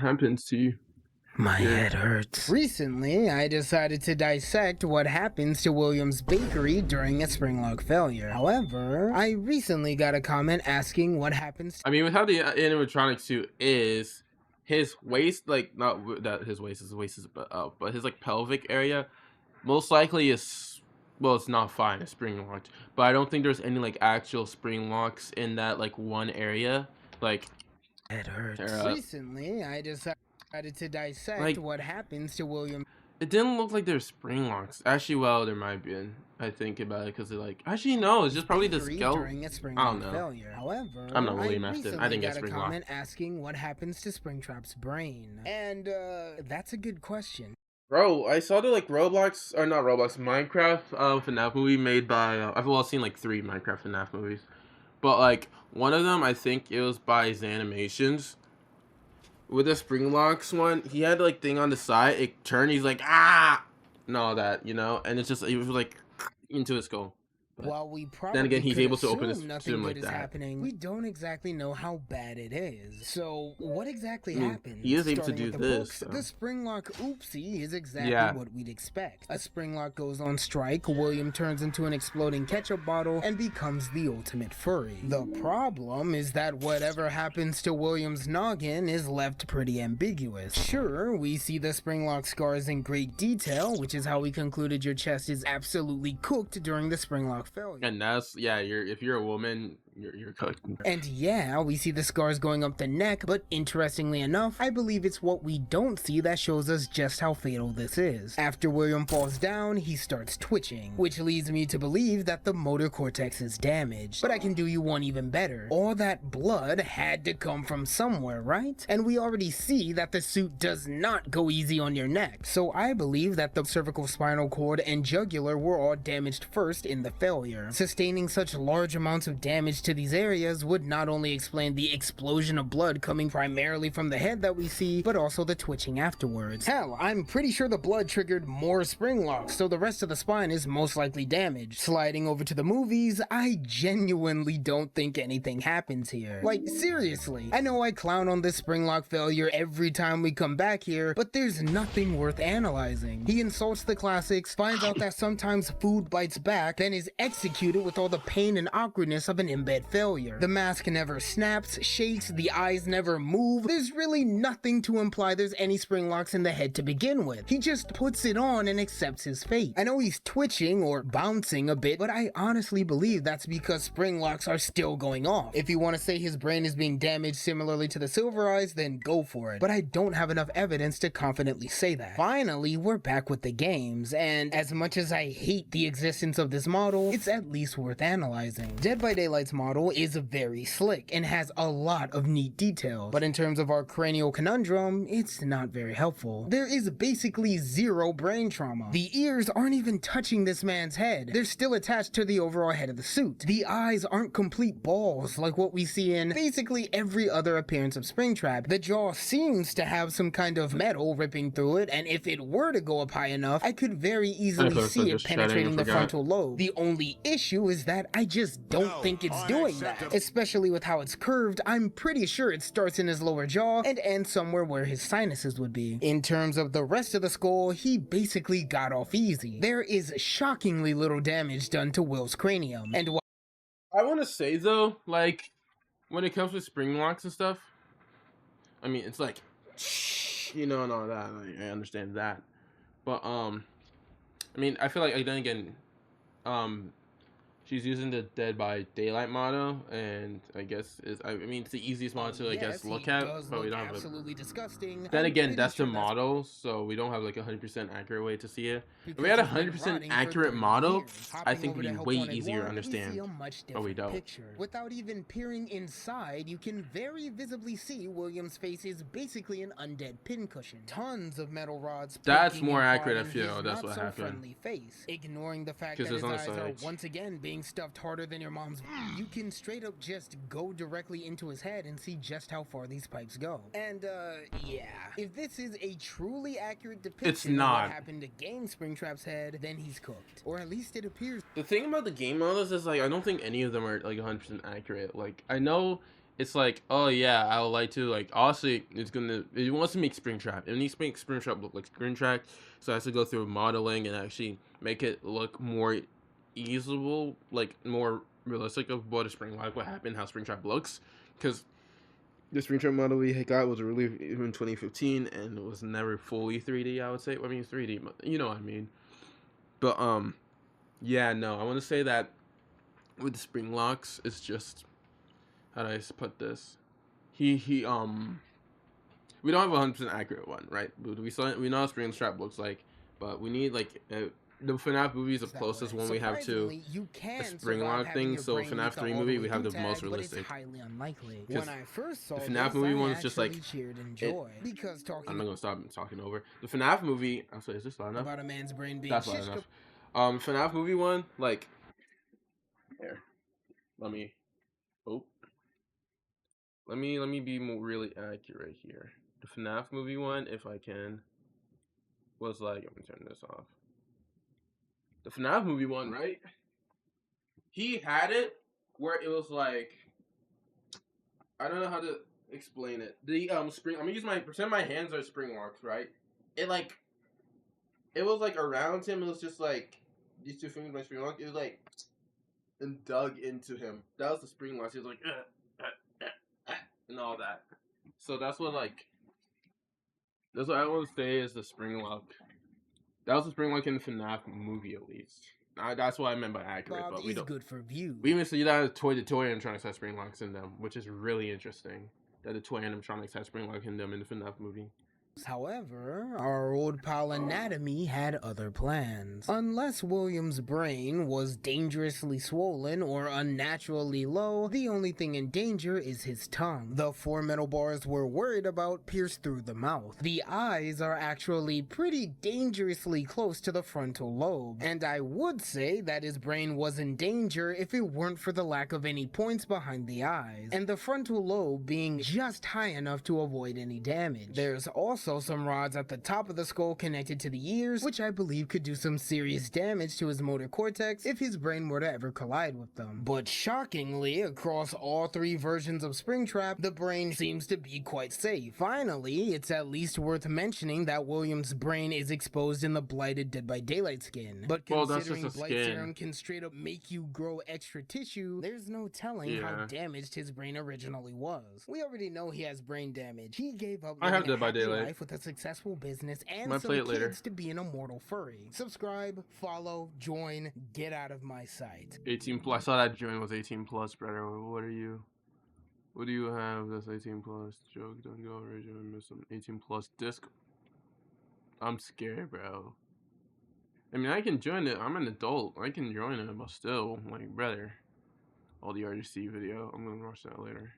happens to you. My Yeah. head hurts. Recently, I decided to dissect what happens to Williams Bakery during a springlock failure. However, I recently got a comment asking what happens. I mean, with how the animatronic suit is, his waist, like not that his waist is but his like pelvic area, most likely is well, it's not fine, it's spring locked. But I don't think there's any like actual spring locks in that like one area. Like, Head hurts. uh, Recently, I decided to dissect like what happens to Williams. it didn't look like there's spring locks. Actually, well, there might be. I think about it because they're like actually no, it's just probably the skeleton. During a I don't springlock know. failure. However, I'm not I William Afton. I recently think it's got a spring comment locked. asking what happens to Springtrap's brain. And that's a good question. Bro, I saw the like Roblox or not Roblox, Minecraft FNAF movie made by I've well seen like 3 Minecraft FNAF movies. But like one of them I think it was by Zanimations. With the Springlocks one, he had like thing on the side, it turned, he's like and all that, and it's just it was like into his skull. But While we then again probably he's could able to open his assume to nothing him good like is that. happening, we don't exactly know how bad it is. So, what exactly I mean, happened? he is able to Starting do with the this, books, so. the Springlock oopsie is exactly Yeah. what we'd expect. A Springlock goes on strike, William turns into an exploding ketchup bottle, and becomes the ultimate furry. The problem is that whatever happens to William's noggin is left pretty ambiguous. Sure, we see the Springlock scars in great detail, which is how we concluded your chest is absolutely cooked during the Springlock failure. And that's if you're a woman, you're cooked. And yeah, we see the scars going up the neck, but interestingly enough, I believe it's what we don't see that shows us just how fatal this is. After William falls down, he starts twitching, which leads me to believe that the motor cortex is damaged. But I can do you one even better. All that blood had to come from somewhere, right? And we already see that the suit does not go easy on your neck. So I believe that the cervical spinal cord and jugular were all damaged first in the failure. Sustaining such large amounts of damage to these areas would not only explain the explosion of blood coming primarily from the head that we see, but also the twitching afterwards. Hell, I'm pretty sure the blood triggered more spring locks, so the rest of the spine is most likely damaged. Sliding over to the movies, I genuinely don't think anything happens here. Like, seriously, I know I clown on this spring lock failure every time we come back here, but there's nothing worth analyzing. He insults the classics, finds out that sometimes food bites back, then is executed with all the pain and awkwardness of an embed failure. The mask never snaps, shakes, the eyes never move. There's really nothing to imply there's any spring locks in the head to begin with. He just puts it on and accepts his fate. I know he's twitching or bouncing a bit, but I honestly believe that's because spring locks are still going off. If you want to say his brain is being damaged similarly to the Silver Eyes, then go for it. But I don't have enough evidence to confidently say that. Finally, we're back with the games, and as much as I hate the existence of this model, it's at least worth analyzing. Dead by Daylight's model is very slick and has a lot of neat details, but in terms of our cranial conundrum, it's not very helpful. There is basically zero brain trauma. The ears aren't even touching this man's head. They're still attached to the overall head of the suit. The eyes aren't complete balls like what we see in basically every other appearance of Springtrap. The jaw seems to have some kind of metal ripping through it, and if it were to go up high enough, I could very easily see it penetrating the frontal lobe. The only issue is that I just don't think it's doing that. Especially with how it's curved, I'm pretty sure it starts in his lower jaw and ends somewhere where his sinuses would be. In terms of the rest of the skull, he basically got off easy. There is shockingly little damage done to Will's cranium, and I want to say though, like when it comes to spring locks and stuff, I mean it's like and all that. Like, I understand that, but I mean I feel like then again, she's using the Dead by Daylight model, and I guess I mean it's the easiest model to look at, but we don't have absolutely disgusting. Then again, that's the model, so we don't have like 100% accurate way to see it. If we had a 100% accurate model, I think it'd be way easier to understand. But we don't. Without even peering inside, you can very visibly see William's face is basically an undead pincushion. Tons of metal rods. That's more accurate, I feel. That's what happened. Face, ignoring the fact that his eyes are once again being stuffed harder than your mom's. You can straight up just go directly into his head and see just how far these pipes go. And yeah, if this is a truly accurate depiction of what happened to Game Springtrap's head, then he's cooked. Or at least it appears. The thing about the game models is like I don't think any of them are like 100% accurate. Like I know it's like, oh yeah, I would like to like honestly it wants to make Springtrap. It needs to make Springtrap look like Springtrap, so it has to go through modeling and actually make it look more easable, like more realistic of what a Springtrap would happen, how Springtrap looks, because the Springtrap model we got was released in 2015 and it was never fully 3D. I would say, I mean 3D, but you know what I mean. But yeah, no, I want to say that with the spring locks, it's just how do I put this? He we don't have a 100% accurate one, right? We know how spring strap looks like, but we need like the FNAF movie is the That way. closest one we have to Surprisingly, you a can spring survive lock having thing. your So brain FNAF leak 3 all the movie way we have through the most tag, but it's realistic. highly unlikely. 'Cause When I first saw the this, FNAF movie I one is just like actually cheered in it. joy because I'm talking not gonna stop talking over the FNAF movie. I'm sorry, is this loud enough? about a man's brain being That's loud shish enough. FNAF movie one, like here. Let me. Oh, let me be more really accurate here. The FNAF movie one, if I can, was like I'm gonna turn this off. The FNAF movie one, right? He had it where it was like I don't know how to explain it. The spring. I'm gonna use my pretend my hands are spring locks, right? It like it was like around him. It was just like these two fingers my spring lock. It was like and dug into him. That was the spring lock. He was like and all that. So that's what I want to say is the spring lock. That was the spring lock in the FNAF movie at least. That's what I meant by accurate, Bob but we is don't. good for views. We even see that toy to toy animatronics has spring locks in them, which is really interesting. That the toy animatronics has spring lock in them in the FNAF movie. However, our old pal Anatomy had other plans. Unless William's brain was dangerously swollen or unnaturally low, the only thing in danger is his tongue. The four metal bars we're worried about pierce through the mouth. The eyes are actually pretty dangerously close to the frontal lobe, and I would say that his brain was in danger if it weren't for the lack of any points behind the eyes, and the frontal lobe being just high enough to avoid any damage. There's also some rods at the top of the skull connected to the ears, which I believe could do some serious damage to his motor cortex if his brain were to ever collide with them. But shockingly, across all three versions of Springtrap, the brain seems to be quite safe. Finally, it's at least worth mentioning that William's brain is exposed in the blighted Dead by Daylight skin. But Well, that's considering just a blight skin. serum can straight up make you grow extra tissue, there's no telling how Yeah. damaged his brain originally was. We already know he has brain damage. He gave up I have living a Dead by happy Daylight. life with a successful business and Might some play it kids later. to be an immortal furry. Subscribe, follow, join, get out of my sight. 18 plus. I saw that joint was 18 plus, brother. What are you? What do you have that's 18 plus? Joke, don't go original. Miss some 18 plus disc. I'm scared, bro. I mean, I can join it. I'm an adult. I can join it, but still, like, brother. All the RGC video. I'm gonna watch that later.